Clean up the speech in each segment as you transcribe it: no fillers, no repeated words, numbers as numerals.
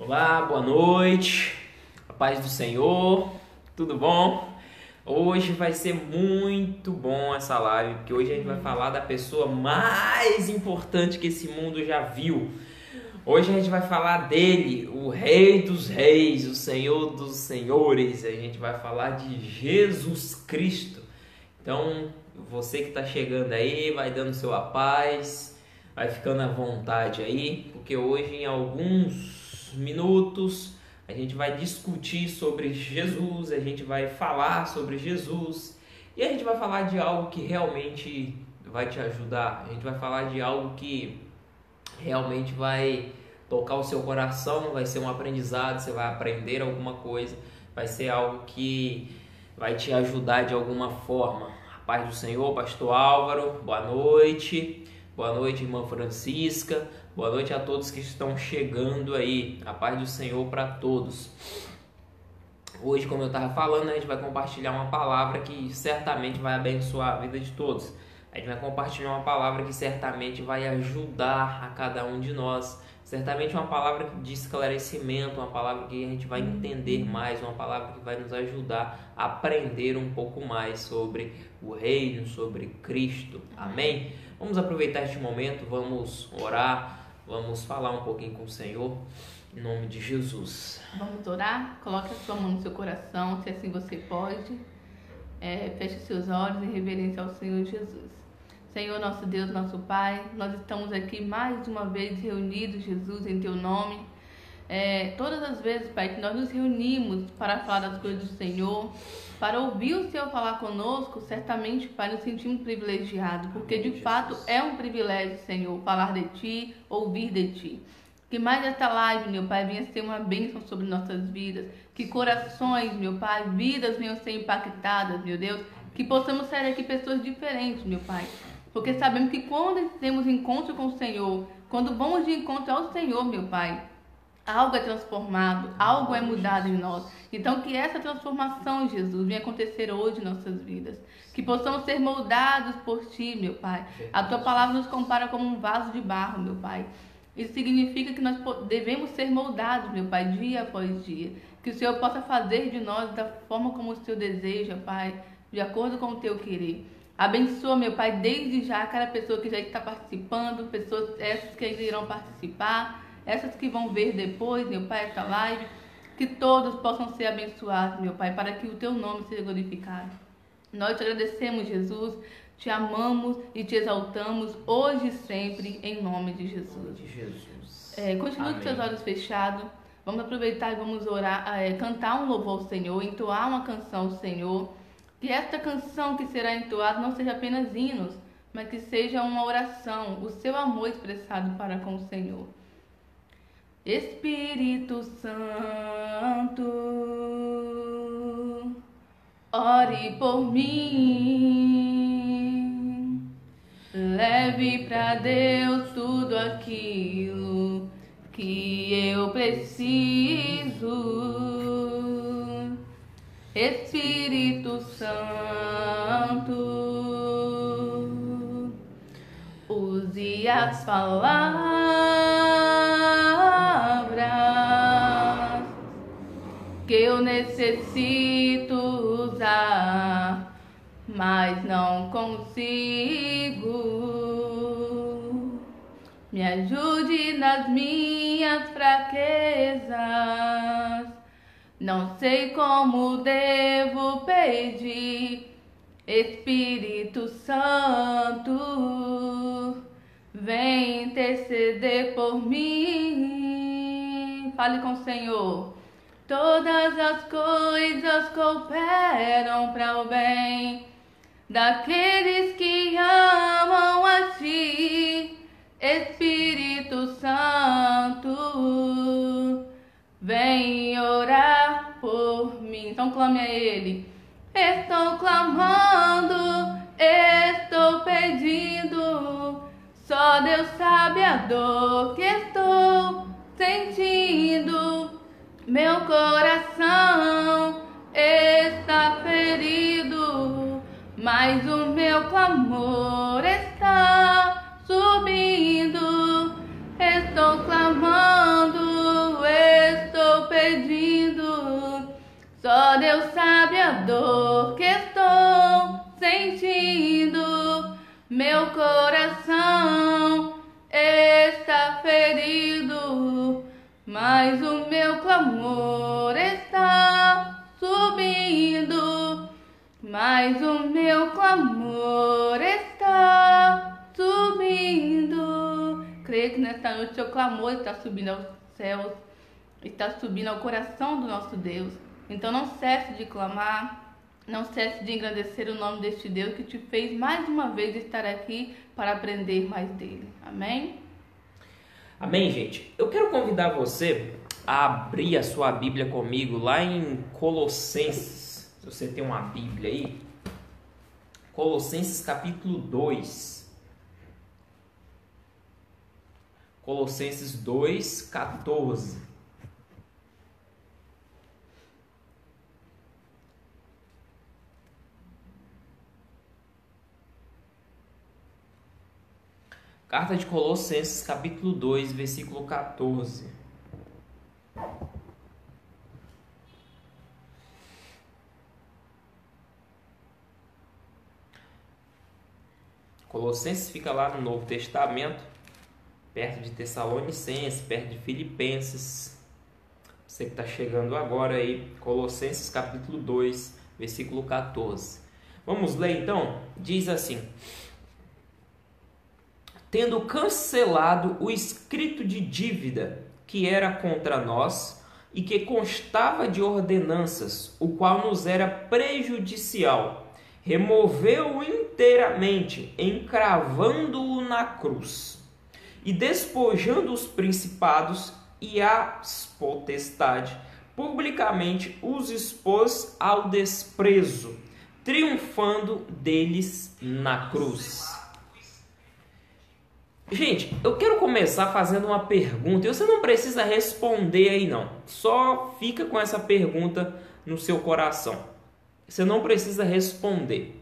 Olá, boa noite, a paz do Senhor, tudo bom? Hoje vai ser muito bom essa live, porque hoje a gente vai falar da pessoa mais importante que esse mundo já viu. Hoje a gente vai falar dele, o Rei dos Reis, o Senhor dos Senhores. A gente vai falar de Jesus Cristo. Então, você que está chegando aí, vai dando seu a paz, vai ficando à vontade aí, porque hoje em alguns minutos a gente vai discutir sobre Jesus, a gente vai falar sobre Jesus e a gente vai falar de algo que realmente vai te ajudar. A gente vai falar de algo que realmente vai tocar o seu coração, vai ser um aprendizado, você vai aprender alguma coisa, vai ser algo que vai te ajudar de alguma forma. A paz do Senhor, Pastor Álvaro, boa noite. Boa noite, irmã Francisca. Boa noite a todos que estão chegando aí. A paz do Senhor para todos. Hoje, como eu estava falando, a gente vai compartilhar uma palavra que certamente vai abençoar a vida de todos. A gente vai compartilhar uma palavra que certamente vai ajudar a cada um de nós. Certamente uma palavra de esclarecimento, uma palavra que a gente vai entender mais, uma palavra que vai nos ajudar a aprender um pouco mais sobre o reino, sobre Cristo. Amém? Vamos aproveitar este momento, vamos orar, vamos falar um pouquinho com o Senhor, em nome de Jesus. Vamos orar? Coloque a sua mão no seu coração, se assim você pode. Feche seus olhos em reverência ao Senhor Jesus. Senhor, nosso Deus, nosso Pai, nós estamos aqui mais uma vez reunidos, Jesus, em Teu nome. Todas as vezes, Pai, que nós nos reunimos para falar das coisas do Senhor, para ouvir o Senhor falar conosco, certamente, Pai, nos sentimos privilegiados, porque de fato é um privilégio, Senhor, falar de Ti, ouvir de Ti. Que mais esta live, meu Pai, venha ser uma bênção sobre nossas vidas, que corações, meu Pai, vidas venham ser impactadas, meu Deus, que possamos sair aqui pessoas diferentes, meu Pai, porque sabemos que quando temos encontro com o Senhor, quando vamos de encontro ao Senhor, meu Pai, algo é transformado, algo é mudado em nós. Então que essa transformação, Jesus, venha acontecer hoje em nossas vidas. Que possamos ser moldados por Ti, meu Pai. A Tua palavra nos compara como um vaso de barro, meu Pai. Isso significa que nós devemos ser moldados, meu Pai, dia após dia. Que o Senhor possa fazer de nós da forma como o Senhor deseja, Pai, de acordo com o Teu querer. Abençoa, meu Pai, desde já cada pessoa que já está participando, pessoas essas que ainda irão participar, essas que vão ver depois, meu Pai, essa live, que todos possam ser abençoados, meu Pai, para que o Teu nome seja glorificado. Nós te agradecemos, Jesus, te amamos e te exaltamos hoje e sempre, em nome de Jesus. Continue com seus olhos fechados, vamos aproveitar e vamos orar, cantar um louvor ao Senhor, entoar uma canção ao Senhor. Que esta canção que será entoada não seja apenas hinos, mas que seja uma oração, o seu amor expressado para com o Senhor. Espírito Santo, ore por mim, leve para Deus tudo aquilo que eu preciso. Espírito Santo, use as palavras que eu necessito usar, mas não consigo. Me ajude nas minhas fraquezas. Não sei como devo pedir. Espírito Santo, vem interceder por mim. Fale com o Senhor. Todas as coisas cooperam para o bem daqueles que amam a Ti. Espírito Santo, vem orar por mim. Então clame a Ele. Estou clamando, estou pedindo. Só Deus sabe a dor que estou sentindo. Meu coração está ferido, mas o meu clamor está subindo. Estou clamando, estou Só Deus sabe a dor que estou sentindo. Meu coração está ferido, mas o meu clamor está subindo. Mas o meu clamor está subindo. Creio que nesta noite seu clamor está subindo aos céus, está subindo ao coração do nosso Deus. Então não cesse de clamar, não cesse de engrandecer o nome deste Deus que te fez mais uma vez estar aqui para aprender mais dele. Amém? Amém, gente? Eu quero convidar você a abrir a sua Bíblia comigo lá em Colossenses. Se você tem uma Bíblia aí, Colossenses capítulo 2. Colossenses 2, 14. Carta de Colossenses, capítulo 2, versículo 14. Colossenses fica lá no Novo Testamento, perto de Tessalonicenses, perto de Filipenses. Você que está chegando agora aí, Colossenses capítulo 2, versículo 14. Vamos ler então? Diz assim: tendo cancelado o escrito de dívida que era contra nós e que constava de ordenanças, o qual nos era prejudicial, removeu-o inteiramente, encravando-o na cruz, e despojando os principados e as potestades, publicamente os expôs ao desprezo, triunfando deles na cruz. Gente, eu quero começar fazendo uma pergunta, e você não precisa responder aí não, só fica com essa pergunta no seu coração. Você não precisa responder.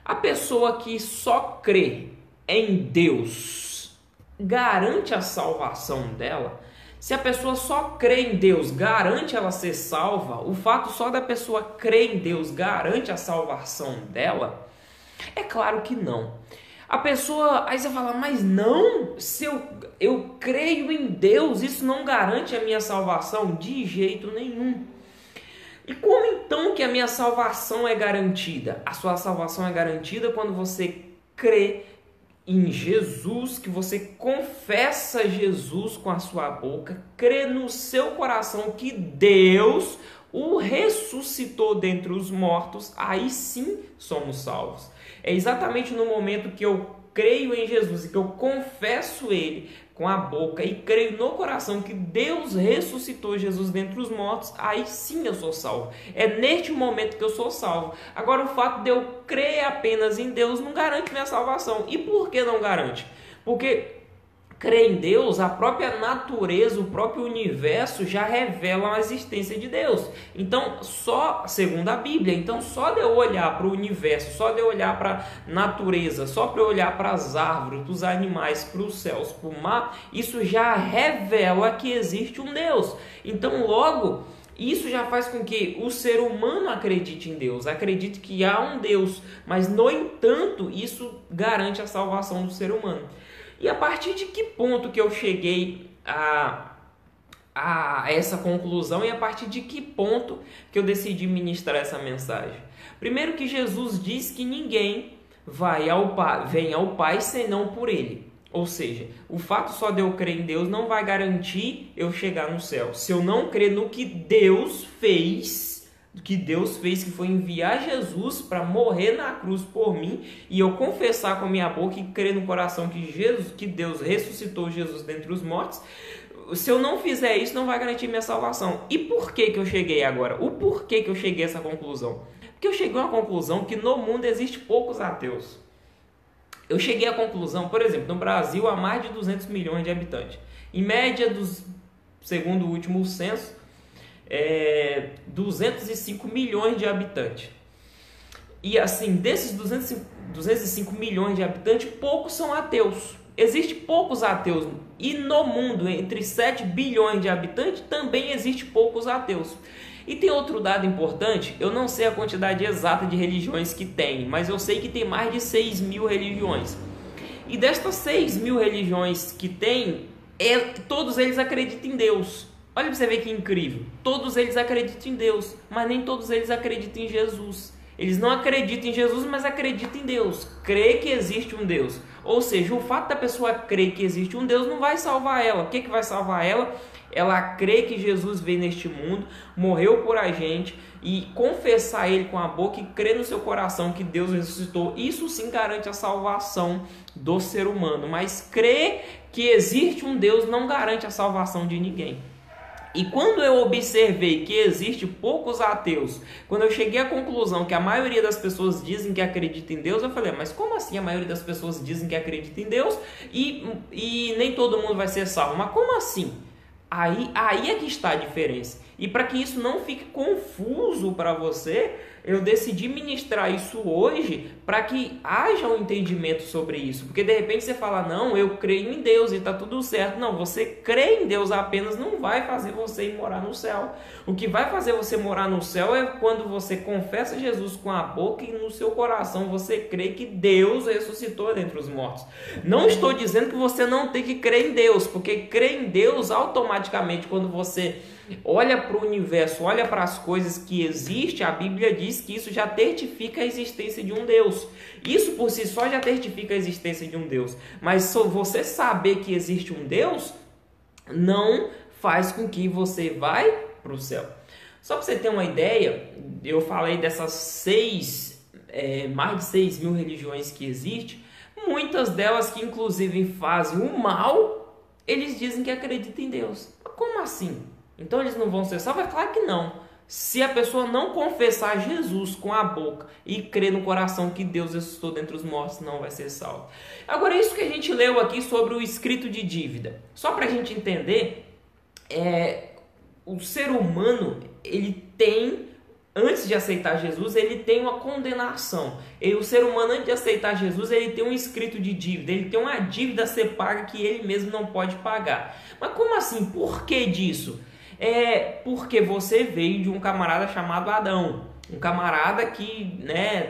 A pessoa que só crê em Deus garante a salvação dela? Se a pessoa só crê em Deus garante ela ser salva? O fato só da pessoa crer em Deus garante a salvação dela? É claro que não. A pessoa, aí você fala, mas não, se eu creio em Deus, isso não garante a minha salvação? De jeito nenhum. E como então que a minha salvação é garantida? A sua salvação é garantida quando você crê em Jesus, que você confessa Jesus com a sua boca, crê no seu coração que Deus o ressuscitou dentre os mortos, aí sim somos salvos. É exatamente no momento que eu creio em Jesus e que eu confesso Ele com a boca e creio no coração que Deus ressuscitou Jesus dentre os mortos, aí sim eu sou salvo. É neste momento que eu sou salvo. Agora, o fato de eu crer apenas em Deus não garante minha salvação. E por que não garante? Porque crer em Deus, a própria natureza, o próprio universo já revelam a existência de Deus. Então, só, segundo a Bíblia, então só de eu olhar para o universo, só de eu olhar para a natureza, só para eu olhar para as árvores, para os animais, para os céus, para o mar, isso já revela que existe um Deus. Então, logo, isso já faz com que o ser humano acredite em Deus, acredite que há um Deus, mas, no entanto, isso garante a salvação do ser humano. E a partir de que ponto que eu cheguei a essa conclusão e a partir de que ponto que eu decidi ministrar essa mensagem? Primeiro que Jesus diz que ninguém vem ao Pai senão por Ele. Ou seja, o fato só de eu crer em Deus não vai garantir eu chegar no céu. Se eu não crer no que Deus fez, que foi enviar Jesus para morrer na cruz por mim, e eu confessar com a minha boca e crer no coração que Deus ressuscitou Jesus dentre os mortos, se eu não fizer isso, não vai garantir minha salvação. E por que eu cheguei agora? O porquê que eu cheguei a essa conclusão? Porque eu cheguei a uma conclusão que no mundo existe poucos ateus. Eu cheguei à conclusão, por exemplo, no Brasil há mais de 200 milhões de habitantes. Em média, segundo o último censo, 205 milhões de habitantes. E assim, desses 205 milhões de habitantes, poucos são ateus. Existem poucos ateus. E no mundo, entre 7 bilhões de habitantes, também existem poucos ateus. E tem outro dado importante, eu não sei a quantidade exata de religiões que tem, mas eu sei que tem mais de 6.000 religiões. E destas 6.000 religiões que tem, todos eles acreditam em Deus. Olha para você ver que incrível. Todos eles acreditam em Deus, mas nem todos eles acreditam em Jesus. Eles não acreditam em Jesus, mas acreditam em Deus. Crê que existe um Deus. Ou seja, o fato da pessoa crer que existe um Deus não vai salvar ela. O que vai salvar ela? Ela crê que Jesus veio neste mundo, morreu por a gente, e confessar Ele com a boca e crer no seu coração que Deus ressuscitou. Isso sim garante a salvação do ser humano. Mas crer que existe um Deus não garante a salvação de ninguém. E quando eu observei que existe poucos ateus, quando eu cheguei à conclusão que a maioria das pessoas dizem que acreditam em Deus, eu falei, mas como assim a maioria das pessoas dizem que acreditam em Deus e nem todo mundo vai ser salvo? Mas como assim? Aí é que está a diferença. E para que isso não fique confuso para você, eu decidi ministrar isso hoje para que haja um entendimento sobre isso. Porque de repente você fala, não, eu creio em Deus e está tudo certo. Não, você crer em Deus apenas não vai fazer você ir morar no céu. O que vai fazer você morar no céu é quando você confessa Jesus com a boca e no seu coração você crê que Deus ressuscitou dentre os mortos. Não estou dizendo que você não tem que crer em Deus, porque crer em Deus automaticamente, quando você olha para o universo, olha para as coisas que existem, a Bíblia diz que isso já certifica a existência de um Deus. Isso por si só já certifica a existência de um Deus. Mas só você saber que existe um Deus não faz com que você vá para o céu. Só para você ter uma ideia, eu falei dessas mais de 6.000 religiões que existem, muitas delas que inclusive fazem o mal, eles dizem que acreditam em Deus. Mas como assim? Então eles não vão ser salvos? É claro que não. Se a pessoa não confessar Jesus com a boca e crer no coração que Deus ressuscitou dentre os mortos, não vai ser salvo. Agora, isso que a gente leu aqui sobre o escrito de dívida, só para a gente entender, o ser humano, ele tem, antes de aceitar Jesus, ele tem uma condenação. O ser humano, antes de aceitar Jesus, ele tem um escrito de dívida, ele tem uma dívida a ser paga que ele mesmo não pode pagar. Mas como assim? Por que disso? Porque você veio de um camarada chamado Adão. Um camarada que,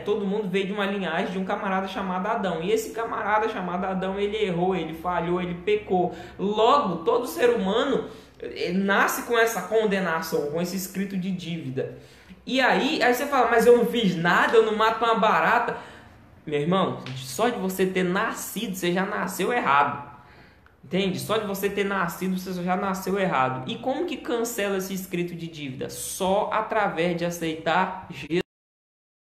todo mundo veio de uma linhagem de um camarada chamado Adão. E esse camarada chamado Adão, ele errou, ele falhou, ele pecou. Logo, todo ser humano nasce com essa condenação, com esse escrito de dívida. E aí você fala, mas eu não fiz nada, eu não mato uma barata. Meu irmão, só de você ter nascido, você já nasceu errado. Entende? Só de você ter nascido, você já nasceu errado. E como que cancela esse escrito de dívida? Só através de aceitar Jesus,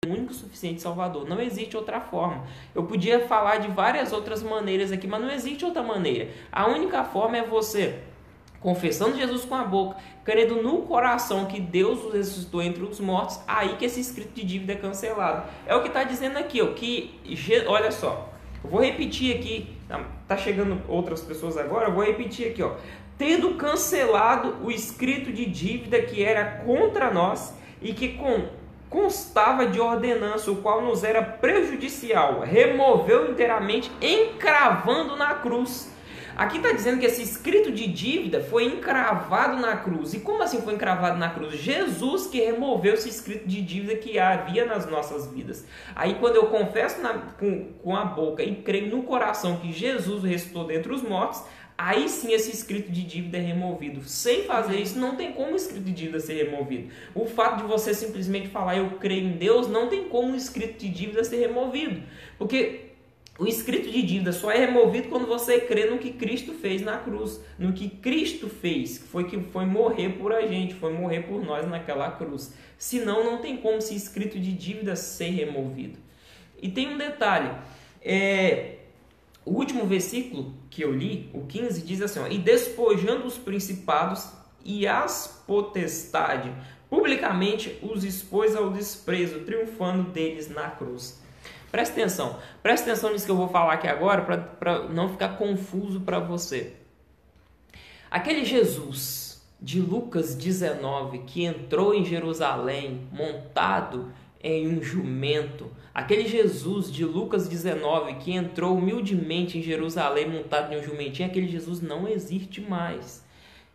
o único suficiente Salvador. Não existe outra forma. Eu podia falar de várias outras maneiras aqui, mas não existe outra maneira. A única forma é você confessando Jesus com a boca, crendo no coração que Deus o ressuscitou entre os mortos, aí que esse escrito de dívida é cancelado. É o que está dizendo aqui, olha só. Eu vou repetir aqui, tá chegando outras pessoas agora, eu vou repetir aqui, tendo cancelado o escrito de dívida que era contra nós e que constava de ordenança, o qual nos era prejudicial, removeu inteiramente, encravando na cruz. Aqui está dizendo que esse escrito de dívida foi encravado na cruz. E como assim foi encravado na cruz? Jesus que removeu esse escrito de dívida que havia nas nossas vidas. Aí quando eu confesso com a boca e creio no coração que Jesus ressuscitou dentre os mortos, aí sim esse escrito de dívida é removido. Sem fazer isso, não tem como o escrito de dívida ser removido. O fato de você simplesmente falar eu creio em Deus, não tem como o escrito de dívida ser removido. Porque o escrito de dívida só é removido quando você crê no que Cristo fez na cruz. No que Cristo fez, que foi morrer por a gente, foi morrer por nós naquela cruz. Senão não tem como esse escrito de dívida ser removido. E tem um detalhe. O último versículo que eu li, o 15, diz assim, e despojando os principados e as potestades, publicamente os expôs ao desprezo, triunfando deles na cruz. Presta atenção nisso que eu vou falar aqui agora, para não ficar confuso para você. Aquele Jesus de Lucas 19, que entrou em Jerusalém montado em um jumento, aquele Jesus de Lucas 19, que entrou humildemente em Jerusalém montado em um jumentinho, aquele Jesus não existe mais.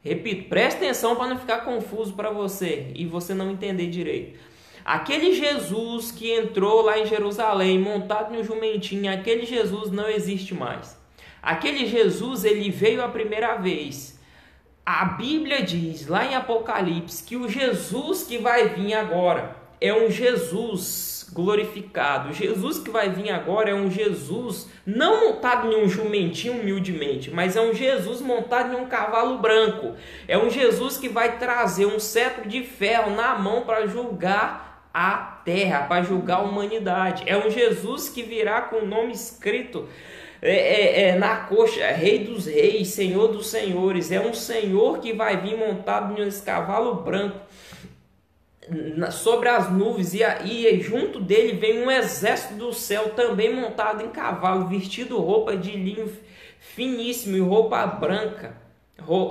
Repito, presta atenção para não ficar confuso para você e você não entender direito. Aquele Jesus que entrou lá em Jerusalém montado em um jumentinho, aquele Jesus não existe mais. Aquele Jesus, ele veio a primeira vez. A Bíblia diz lá em Apocalipse que o Jesus que vai vir agora é um Jesus glorificado. O Jesus que vai vir agora é um Jesus não montado em um jumentinho humildemente, mas é um Jesus montado em um cavalo branco. É um Jesus que vai trazer um cetro de ferro na mão para julgar a terra, para julgar a humanidade. É um Jesus que virá com o nome escrito na coxa, Rei dos Reis, Senhor dos Senhores. É um Senhor que vai vir montado nesse cavalo branco sobre as nuvens, e junto dele vem um exército do céu também montado em cavalo, vestido roupa de linho finíssimo e roupa branca,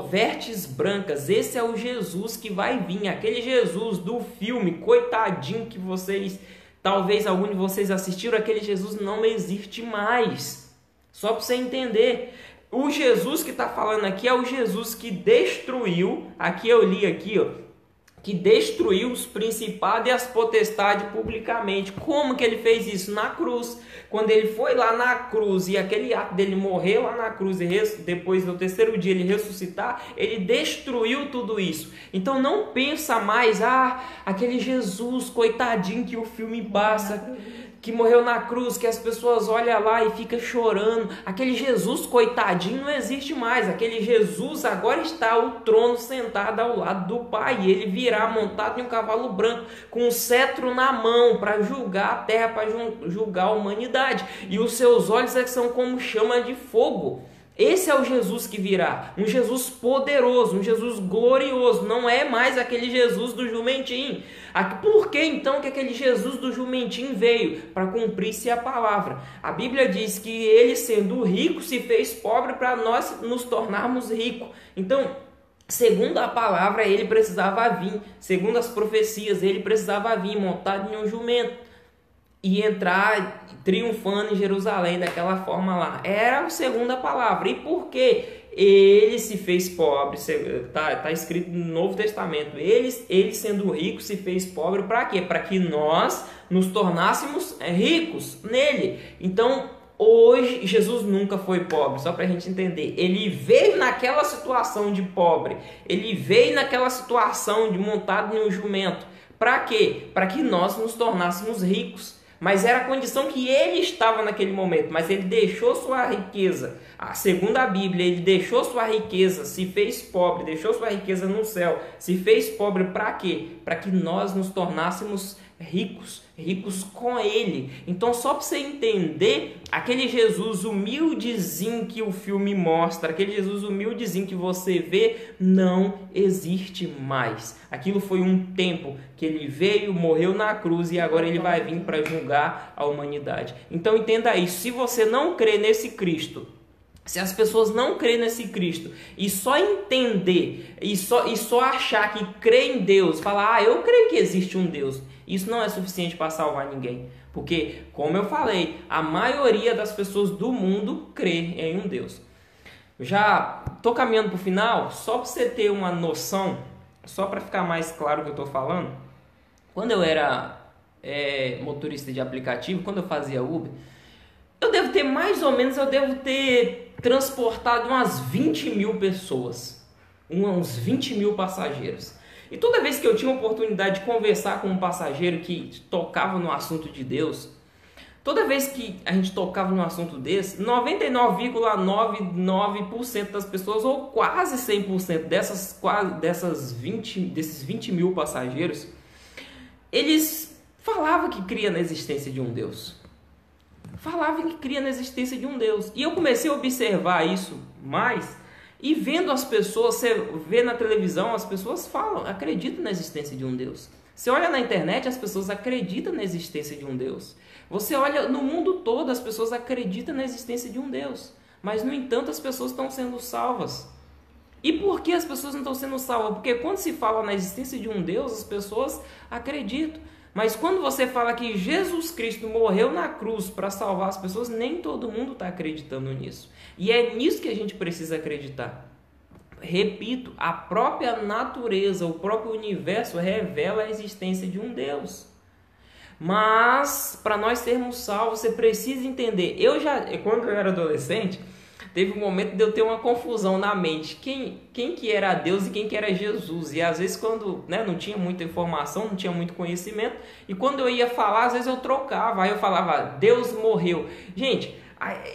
vestes brancas. Esse é o Jesus que vai vir, aquele Jesus do filme Coitadinho, que vocês, talvez algum de vocês assistiram. Aquele Jesus não existe mais. Só para você entender, o Jesus que está falando aqui é o Jesus que destruiu, aqui eu li aqui, que destruiu os principados e as potestades publicamente. Como que ele fez isso? Na cruz. Quando ele foi lá na cruz e aquele ato dele morrer lá na cruz e depois no terceiro dia ele ressuscitar, ele destruiu tudo isso. então não pensa mais, aquele Jesus coitadinho que o filme passa, que morreu na cruz, que as pessoas olham lá e ficam chorando. Aquele Jesus coitadinho não existe mais. Aquele Jesus agora está o trono sentado ao lado do Pai. E ele virá montado em um cavalo branco, com um cetro na mão, para julgar a terra, para julgar a humanidade. E os seus olhos são como chama de fogo. Esse é o Jesus que virá, um Jesus poderoso, um Jesus glorioso. Não é mais aquele Jesus do jumentinho. Por que então que aquele Jesus do jumentinho veio? Para cumprir-se a palavra. A Bíblia diz que ele, sendo rico, se fez pobre para nós nos tornarmos ricos. Então, segundo a palavra, ele precisava vir. Segundo as profecias, ele precisava vir montado em um jumento e entrar triunfando em Jerusalém daquela forma lá. Era a segunda palavra. E por que ele se fez pobre? Está escrito no Novo Testamento. Ele sendo rico se fez pobre para quê? Para que nós nos tornássemos ricos nele. Então, hoje, Jesus nunca foi pobre, só para a gente entender. Ele veio naquela situação de pobre. Ele veio naquela situação de montado em um jumento. Para quê? Para que nós nos tornássemos ricos. Mas era a condição que ele estava naquele momento. Mas ele deixou sua riqueza. Segundo a Bíblia, ele deixou sua riqueza, se fez pobre, deixou sua riqueza no céu, se fez pobre para quê? Para que nós nos tornássemos ricos com ele. Então, só para você entender, aquele Jesus humildezinho que o filme mostra, aquele Jesus humildezinho que você vê, não existe mais. Aquilo foi um tempo que ele veio, morreu na cruz e agora ele vai vir para julgar a humanidade. Então entenda isso. Se você não crê nesse Cristo, se as pessoas não crêem nesse Cristo e só entender e só achar que crê em Deus, falar, eu creio que existe um Deus, isso não é suficiente para salvar ninguém. Porque, como eu falei, a maioria das pessoas do mundo crê em um Deus. Já estou caminhando para o final, só para você ter uma noção, só para ficar mais claro o que eu estou falando. Quando eu era motorista de aplicativo, quando eu fazia Uber, eu devo ter transportado umas 20 mil pessoas, uns 20 mil passageiros. E toda vez que eu tinha a oportunidade de conversar com um passageiro que tocava no assunto de Deus, toda vez que a gente tocava num assunto desse, 99,99% das pessoas, ou quase 100% desses 20 mil passageiros, eles falavam que cria na existência de um Deus. Falavam que cria na existência de um Deus. E eu comecei a observar isso mais, e vendo as pessoas, você vê na televisão, as pessoas falam, acreditam na existência de um Deus. Você olha na internet, as pessoas acreditam na existência de um Deus. Você olha no mundo todo, as pessoas acreditam na existência de um Deus. Mas, no entanto, as pessoas estão sendo salvas. E por que as pessoas não estão sendo salvas? Porque quando se fala na existência de um Deus, as pessoas acreditam. Mas quando você fala que Jesus Cristo morreu na cruz para salvar as pessoas, nem todo mundo está acreditando nisso. E é nisso que a gente precisa acreditar. repito, a própria natureza, o próprio universo revela a existência de um Deus. Mas para nós sermos salvos, você precisa entender. Quando eu era adolescente, teve um momento de eu ter uma confusão na mente. Quem que era Deus e quem que era Jesus? E às vezes quando não tinha muita informação, não tinha muito conhecimento, e quando eu ia falar, às vezes eu trocava. Aí eu falava, Deus morreu. Gente,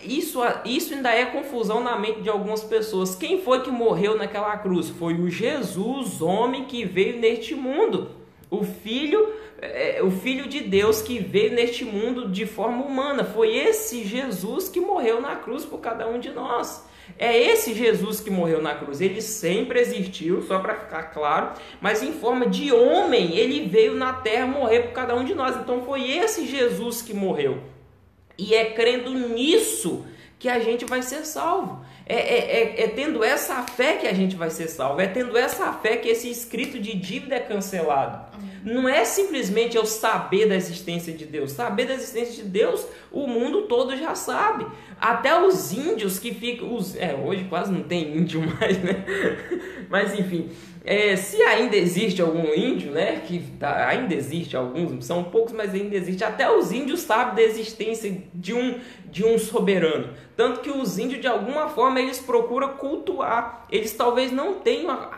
isso ainda é confusão na mente de algumas pessoas. Quem foi que morreu naquela cruz? Foi o Jesus, homem que veio neste mundo. O Filho de Deus que veio neste mundo de forma humana. Foi esse Jesus que morreu na cruz por cada um de nós. É esse Jesus que morreu na cruz. Ele sempre existiu, só para ficar claro, mas em forma de homem, ele veio na terra morrer por cada um de nós. Então foi esse Jesus que morreu. E é crendo nisso que a gente vai ser salvo. É tendo essa fé que a gente vai ser salvo. É tendo essa fé que esse escrito de dívida é cancelado. Não é simplesmente eu saber da existência de Deus. Saber da existência de Deus, o mundo todo já sabe. Até os índios que ficam... hoje quase não tem índio mais, né? Mas enfim... se ainda existe algum índio, ainda existe alguns, são poucos, mas ainda existe. Até os índios sabem da existência de um soberano. Tanto que os índios, de alguma forma, eles procuram cultuar. Eles talvez não tenham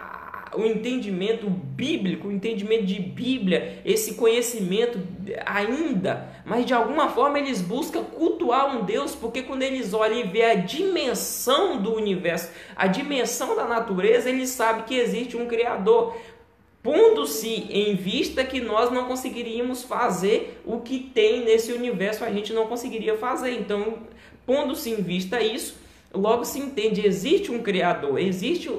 o entendimento bíblico, o entendimento de Bíblia, esse conhecimento ainda, mas de alguma forma eles buscam cultuar um Deus, porque quando eles olham e vê a dimensão do universo, a dimensão da natureza, eles sabem que existe um Criador, pondo-se em vista que nós não conseguiríamos fazer o que tem nesse universo, a gente não conseguiria fazer. Então, pondo-se em vista isso, logo se entende, existe um Criador, existe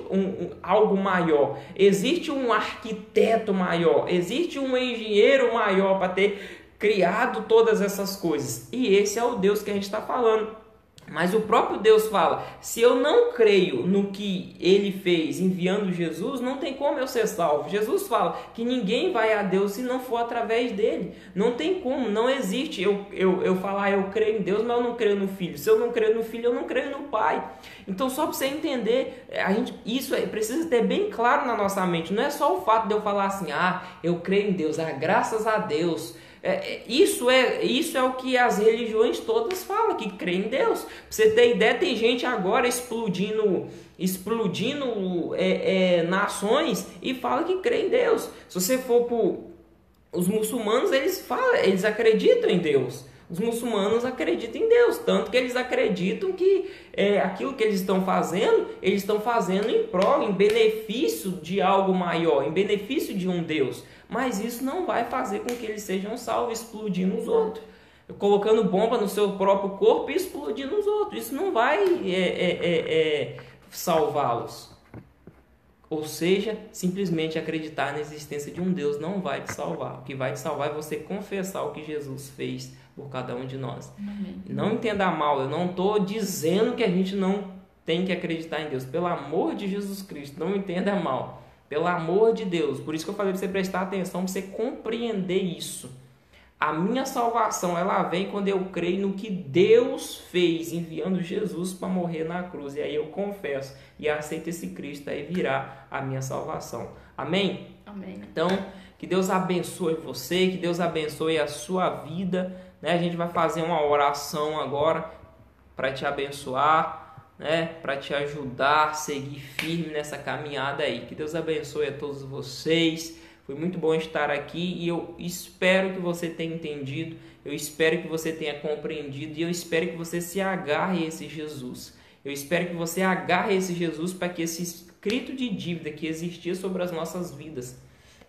algo maior, existe um arquiteto maior, existe um engenheiro maior para ter criado todas essas coisas. E esse é o Deus que a gente está falando. Mas o próprio Deus fala, se eu não creio no que ele fez enviando Jesus, não tem como eu ser salvo. Jesus fala que ninguém vai a Deus se não for através dele. Não tem como, não existe eu falar eu creio em Deus, mas eu não creio no Filho. Se eu não creio no Filho, eu não creio no Pai. Então só para você entender, isso precisa ter bem claro na nossa mente. Não é só o fato de eu falar assim, eu creio em Deus, graças a Deus. Isso é o que as religiões todas falam, que crê em Deus. Pra você ter ideia, tem gente agora explodindo nações e fala que crê em Deus. Se você for para os muçulmanos, eles acreditam em Deus. Os muçulmanos acreditam em Deus, tanto que eles acreditam que aquilo que eles estão fazendo em prol, em benefício de algo maior, em benefício de um Deus. Mas isso não vai fazer com que eles sejam salvos explodindo os outros, colocando bomba no seu próprio corpo e explodindo os outros. Isso não vai salvá-los. Ou seja, simplesmente acreditar na existência de um Deus não vai te salvar. O que vai te salvar é você confessar o que Jesus fez por cada um de nós. Amém. Não entenda mal, eu não estou dizendo que a gente não tem que acreditar em Deus. Pelo amor de Jesus Cristo, não entenda mal. Pelo amor de Deus. Por isso que eu falei para você prestar atenção, para você compreender isso. A minha salvação, ela vem quando eu creio no que Deus fez, enviando Jesus para morrer na cruz. E aí eu confesso e aceito esse Cristo, aí virá a minha salvação. Amém? Amém. Então, que Deus abençoe você, que Deus abençoe a sua vida. A gente vai fazer uma oração agora para te abençoar, para te ajudar a seguir firme nessa caminhada aí. Que Deus abençoe a todos vocês. Foi muito bom estar aqui e eu espero que você tenha entendido, eu espero que você tenha compreendido e eu espero que você se agarre a esse Jesus. Eu espero que você agarre a esse Jesus para que esse escrito de dívida que existia sobre as nossas vidas,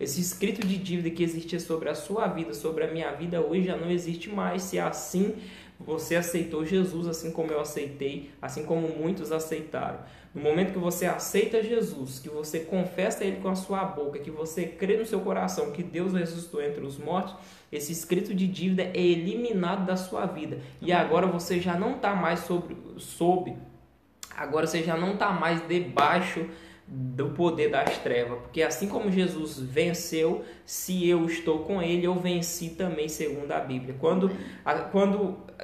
esse escrito de dívida que existia sobre a sua vida, sobre a minha vida, hoje já não existe mais. Se assim você aceitou Jesus, assim como eu aceitei, assim como muitos aceitaram. No momento que você aceita Jesus, que você confessa Ele com a sua boca, que você crê no seu coração que Deus ressuscitou entre os mortos, esse escrito de dívida é eliminado da sua vida. E agora você já não está mais agora você já não está mais debaixo do poder das trevas, porque assim como Jesus venceu, se eu estou com Ele, eu venci também, segundo a Bíblia.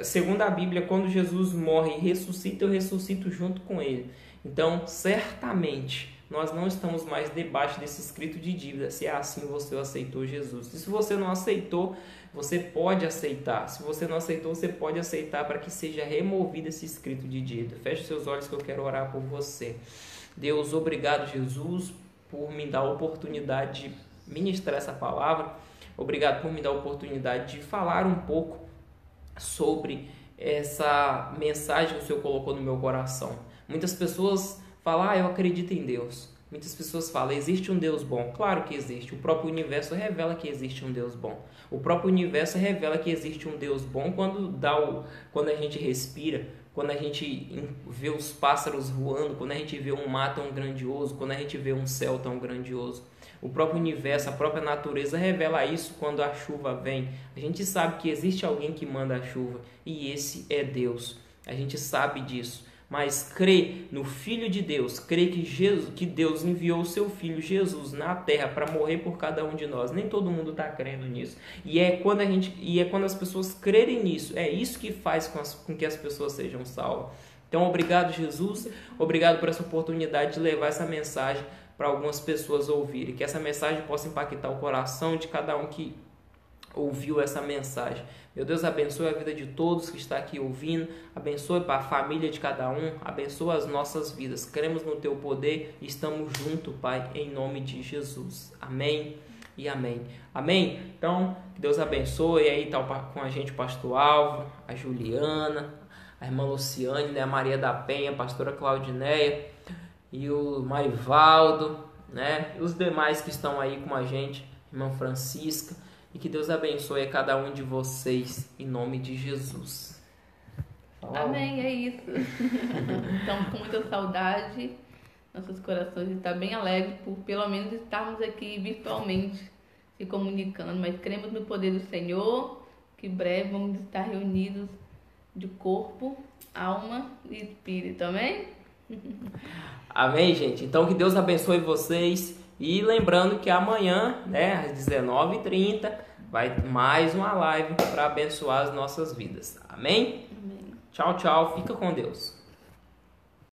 Segundo a Bíblia, quando Jesus morre e ressuscita, eu ressuscito junto com Ele. Então, certamente, nós não estamos mais debaixo desse escrito de dívida, se é assim você aceitou Jesus. E se você não aceitou, você pode aceitar. Se você não aceitou, você pode aceitar para que seja removido esse escrito de dívida. Feche seus olhos que eu quero orar por você. Deus, obrigado, Jesus, por me dar a oportunidade de ministrar essa palavra. Obrigado por me dar a oportunidade de falar um pouco sobre essa mensagem que o Senhor colocou no meu coração. Muitas pessoas falam, eu acredito em Deus. Muitas pessoas falam, existe um Deus bom. Claro que existe. O próprio universo revela que existe um Deus bom. O próprio universo revela que existe um Deus bom quando a gente respira, quando a gente vê os pássaros voando, quando a gente vê um mar tão grandioso, quando a gente vê um céu tão grandioso. O próprio universo, a própria natureza revela isso quando a chuva vem. A gente sabe que existe alguém que manda a chuva e esse é Deus. A gente sabe disso. Mas crê no Filho de Deus, crê que Deus enviou o seu Filho Jesus na terra para morrer por cada um de nós. Nem todo mundo está crendo nisso. E é quando as pessoas crerem nisso, é isso que faz com que as pessoas sejam salvas. Então, obrigado, Jesus. Obrigado por essa oportunidade de levar essa mensagem para algumas pessoas ouvirem. Que essa mensagem possa impactar o coração de cada um que ouviu essa mensagem. Meu Deus, abençoe a vida de todos que está aqui ouvindo, abençoe para a família de cada um, abençoe as nossas vidas. Cremos no Teu poder e estamos juntos, Pai, em nome de Jesus. Amém e amém. Amém? Então, que Deus abençoe. Aí está com a gente o pastor Álvaro, a Juliana, a irmã Luciane, né, a Maria da Penha, a pastora Claudineia e o Marivaldo, né, e os demais que estão aí com a gente, irmã Francisca. E que Deus abençoe a cada um de vocês, em nome de Jesus. Amém, é isso. Estamos com muita saudade. Nossos corações estão bem alegres por pelo menos estarmos aqui virtualmente se comunicando. Mas cremos no poder do Senhor, que breve vamos estar reunidos de corpo, alma e espírito. Amém? Amém, gente. Então que Deus abençoe vocês. E lembrando que amanhã, né, às 19h30, vai mais uma live para abençoar as nossas vidas. Amém? Amém. Tchau, tchau. Fica com Deus.